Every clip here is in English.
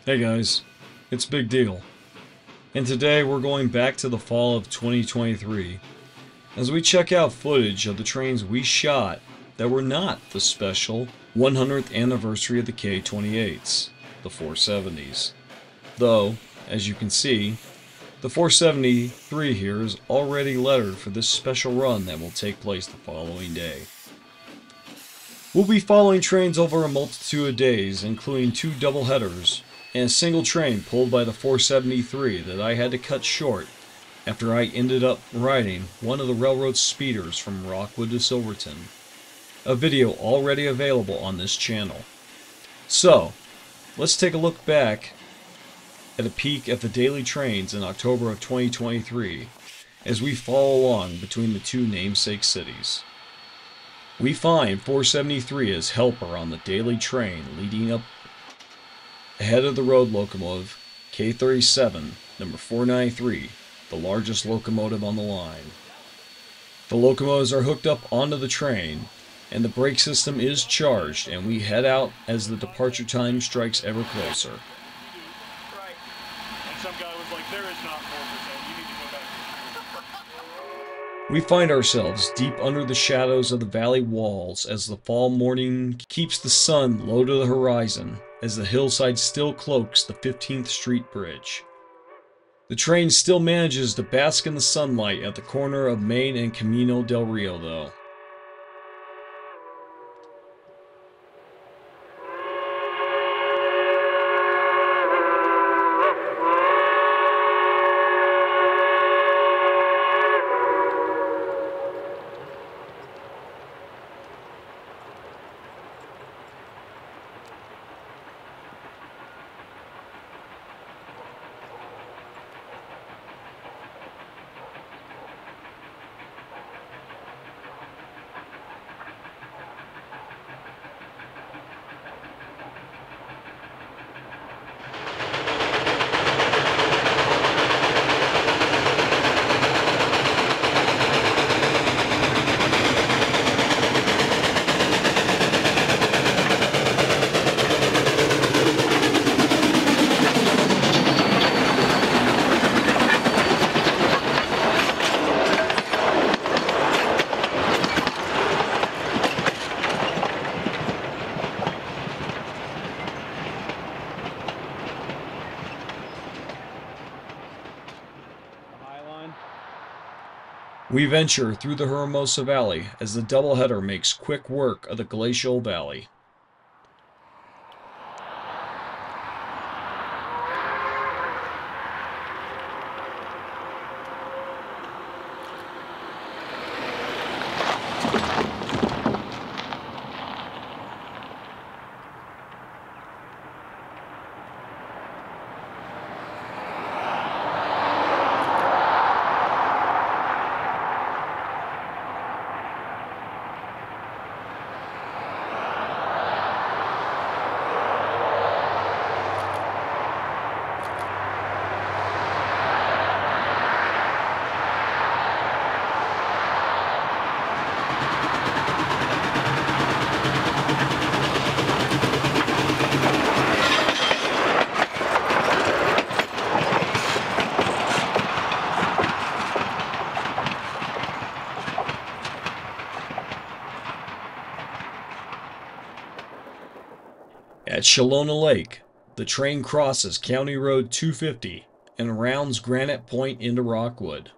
Hey guys, it's Big Deal, and today we're going back to the fall of 2023 as we check out footage of the trains we shot that were not the special 100th anniversary of the K-28s, the 470s. Though, as you can see, the 473 here is already lettered for this special run that will take place the following day. We'll be following trains over a multitude of days, including 2 double headers and a single train pulled by the 473 that I had to cut short after I ended up riding one of the railroad speeders from Rockwood to Silverton. A video already available on this channel. So, let's take a look back at a peek at the daily trains in October of 2023 as we follow along between the 2 namesake cities. We find 473 as helper on the daily train leading up ahead of the road locomotive K37 number 493, the largest locomotive on the line. The locomotives are hooked up onto the train and the brake system is charged, and we head out as the departure time strikes ever closer. Right. And some guy was like, there is not 4%, you need to go back. We find ourselves deep under the shadows of the valley walls as the fall morning keeps the sun low to the horizon as the hillside still cloaks the 15th Street Bridge. The train still manages to bask in the sunlight at the corner of Main and Camino del Rio though. We venture through the Hermosa Valley as the doubleheader makes quick work of the glacial valley. At Shalona Lake, the train crosses County Road 250 and rounds Granite Point into Rockwood.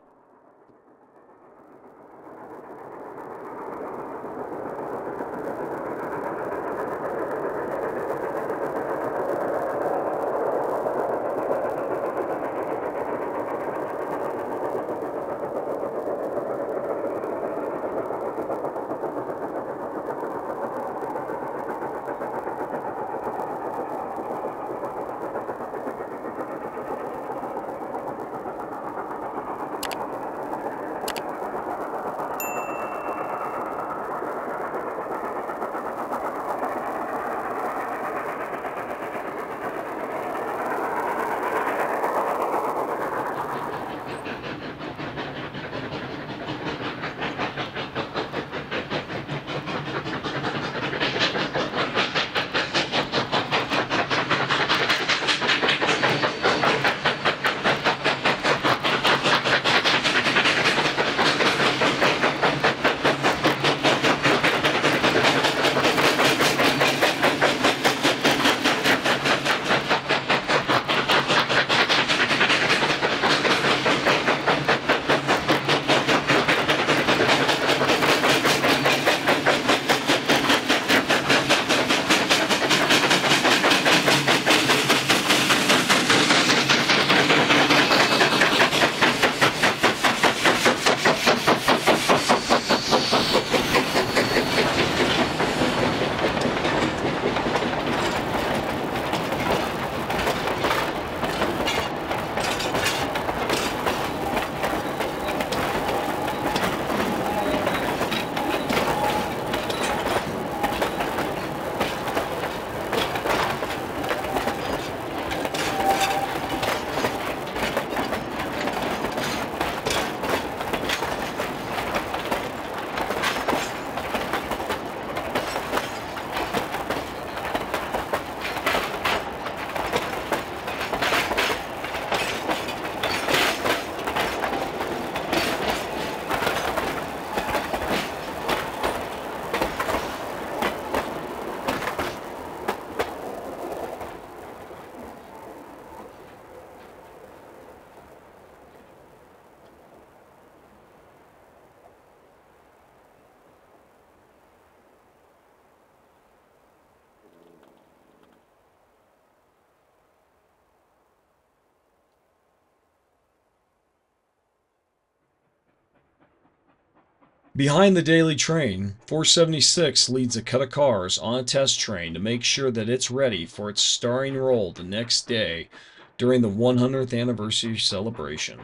Behind the daily train, 476 leads a cut of cars on a test train to make sure that it's ready for its starring role the next day during the 100th anniversary celebration.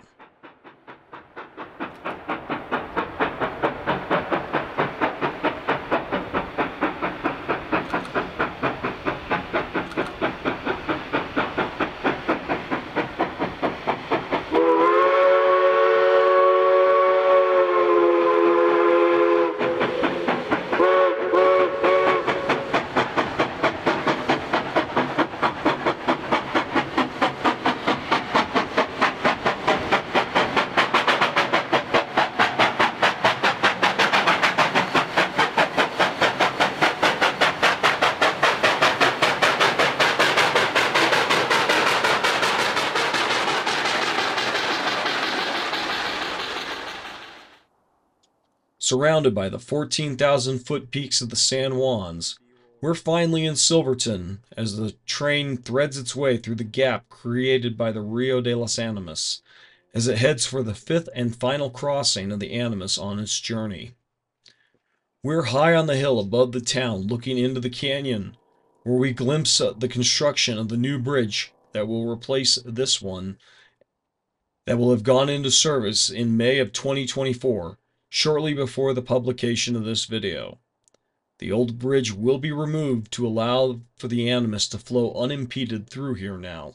Surrounded by the 14,000-foot peaks of the San Juans, we're finally in Silverton as the train threads its way through the gap created by the Rio de Las Animas as it heads for the fifth and final crossing of the Animas on its journey. We're high on the hill above the town looking into the canyon, where we glimpse the construction of the new bridge that will replace this one that will have gone into service in May of 2024, shortly before the publication of this video. The old bridge will be removed to allow for the Animas to flow unimpeded through here now.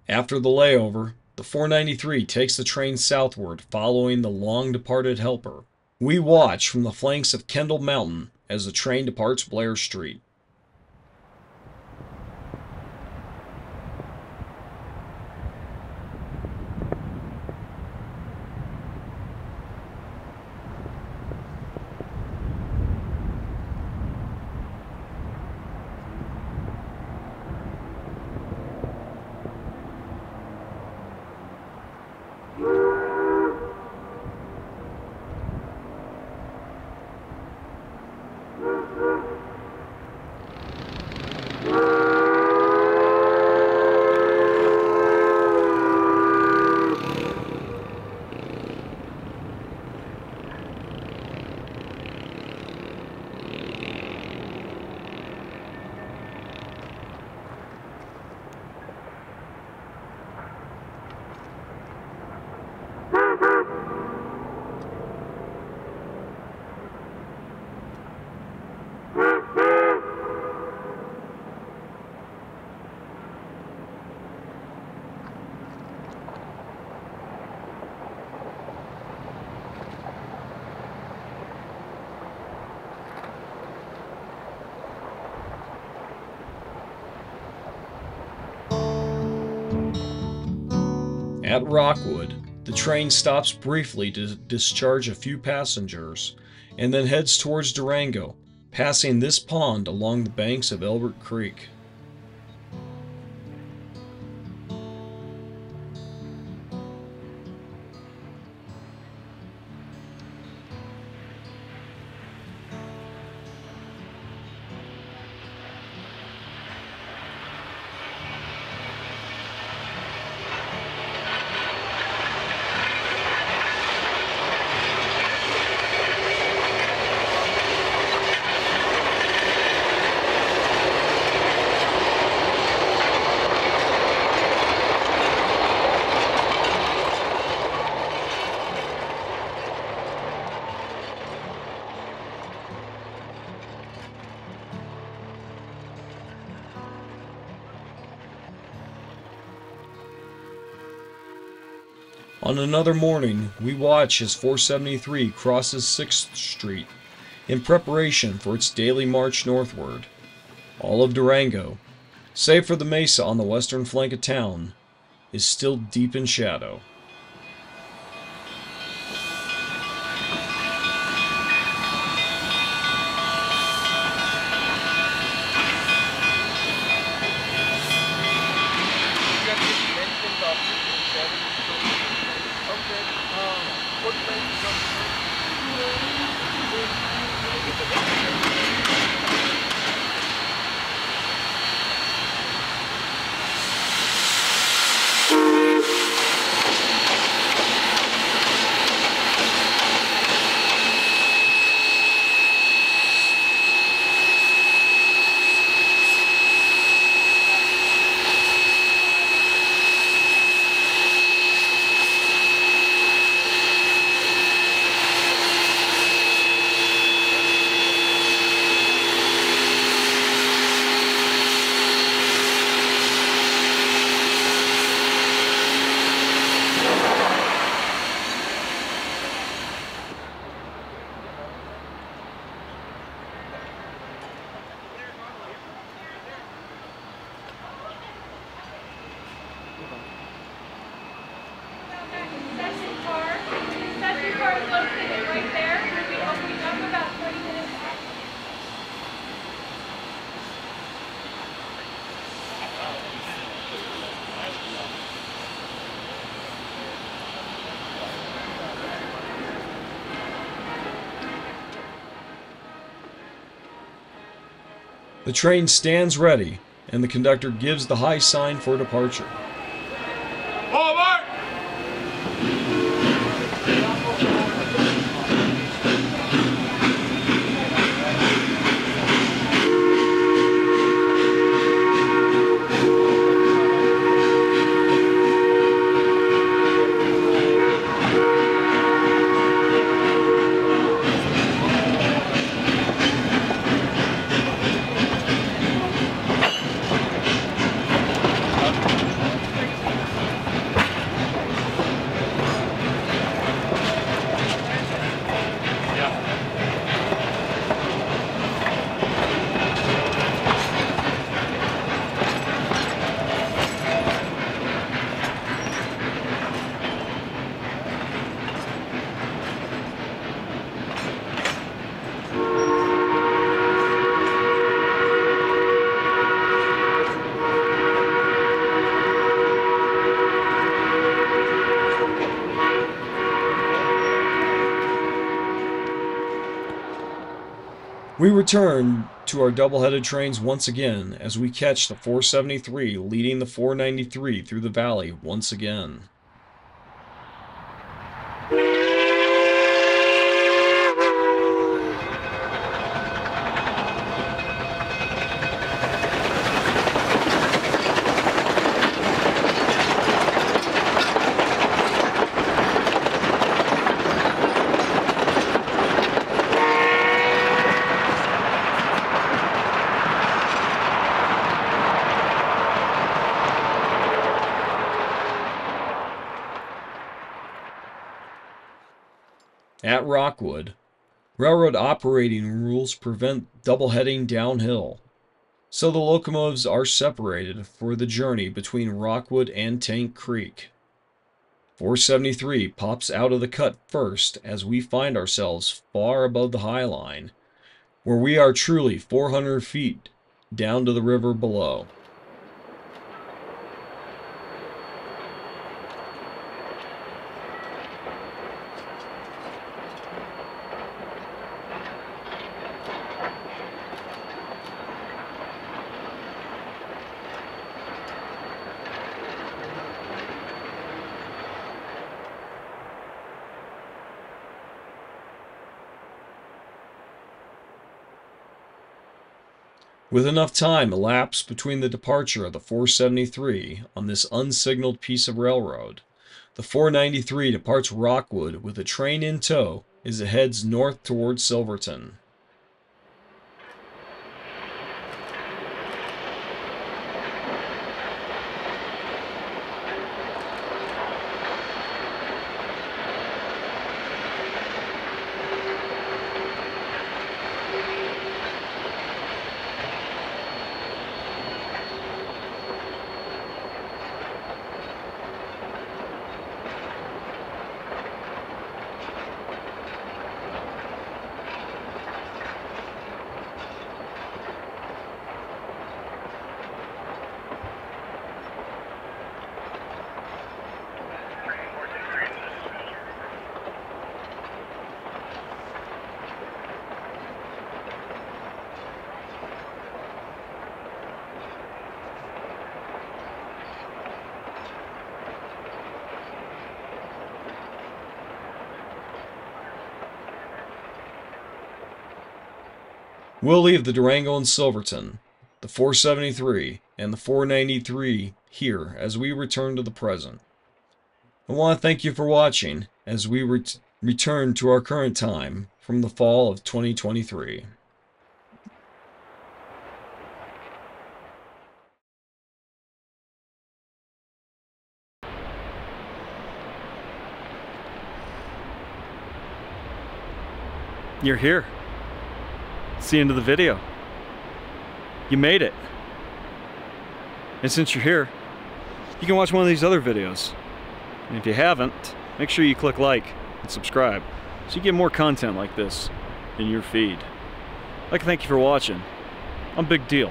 After the layover, the 493 takes the train southward following the long-departed Helper. We watch from the flanks of Kendall Mountain as the train departs Blair Street. At Rockwood, the train stops briefly to discharge a few passengers and then heads towards Durango, passing this pond along the banks of Elbert Creek. On another morning, we watch as 473 crosses 6th Street in preparation for its daily march northward. All of Durango, save for the mesa on the western flank of town, is still deep in shadow. The train stands ready, and the conductor gives the high sign for departure. Forward! We return to our double-headed trains once again as we catch the 473 leading the 493 through the valley once again. At Rockwood, railroad operating rules prevent double-heading downhill, so the locomotives are separated for the journey between Rockwood and Tank Creek. 473 pops out of the cut first as we find ourselves far above the high line, where we are truly 400 feet down to the river below. With enough time elapsed between the departure of the 473 on this unsignaled piece of railroad, the 493 departs Rockwood with a train in tow as it heads north towards Silverton. We'll leave the Durango and Silverton, the 473, and the 493 here as we return to the present. I want to thank you for watching as we return to our current time from the fall of 2023. You're here. It's the end of the video. You made it. And since you're here, you can watch one of these other videos. And if you haven't, make sure you click like and subscribe so you get more content like this in your feed. I'd like to thank you for watching. I'm Big Deal.